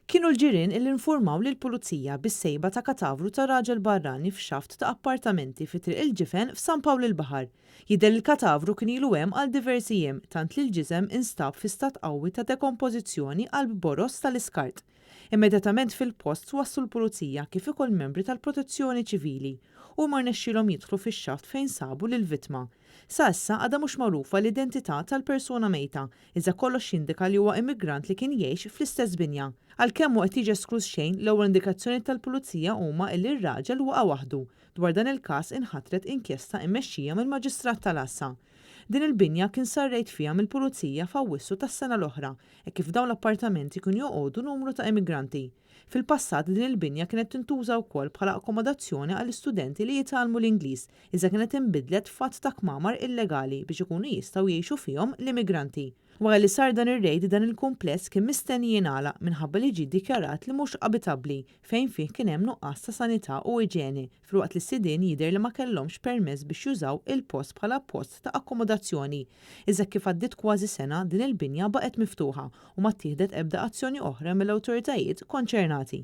Kienu l-ġirien illi informaw lill-pulizija bis-sejba ta' katavru ta' raġel barrani f'xaft ta' appartamenti fi triq il-ġifen f'San Pawl il-Baħar. Jidher il-katavru kien ilu hemm għal diversi jiem tant li l-ġisem instab fi stat qawwi ta' dekompożizzjoni qalb boros tal-iskart. Immedjatament fil-post wassu l-pulizija kif ukoll membri tal-Protezzjoni Ċivili u ma rnexxielhom jidħlu fix-xaft fejn sabu lill-vittma. Sa issa għadha mhux magħrufa l-identità tal-persuna mejta, iżda kollox jindika li huwa immigrant li kien jgħix fl-istess binja. Għalkemm waqt jiġi esklus xejn, l-ewwel indikazzjoni tal-pulizija huma li r-raġel waqa' waħdu. Dwar dan il-każ inħatret inkjesta mmexxija mill-Maġistrat tal-Assa. Din il-binja kien sarrejt fiha mill-pulizija f'Awwissu tas-sena l-oħra, hekk kif dawn l-appartamenti kienu joqogħdu numru ta' immigranti. Fil-passat din il-binja kienet tintuża wkoll bħala akkomodazzjoni għall-istudenti li jitgħallmu l-Ingliż iżda kienet inbidlet f'fatt ta' kmamar illegali biex ikunu jistgħu jgħixu fihom l-immigranti. Wara li sar dan ir-rejd dan il-kumpless kien mistenni jingħalaq minħabba li ġie ddikjarat li mhux abitabbli fejn fih kien hemm nuqqas ta' sanità u iġieni filwaqt li s-sidien jidher li ma kellhomx permess biex jużaw il-post bħala post ta' akkomodazzjoni. Iżda kif għaddiet kważi sena din il-binja baqgħet miftuħa u ma ttieħdet ebda azzjoni oħra mill-awtoritajiet konċernati.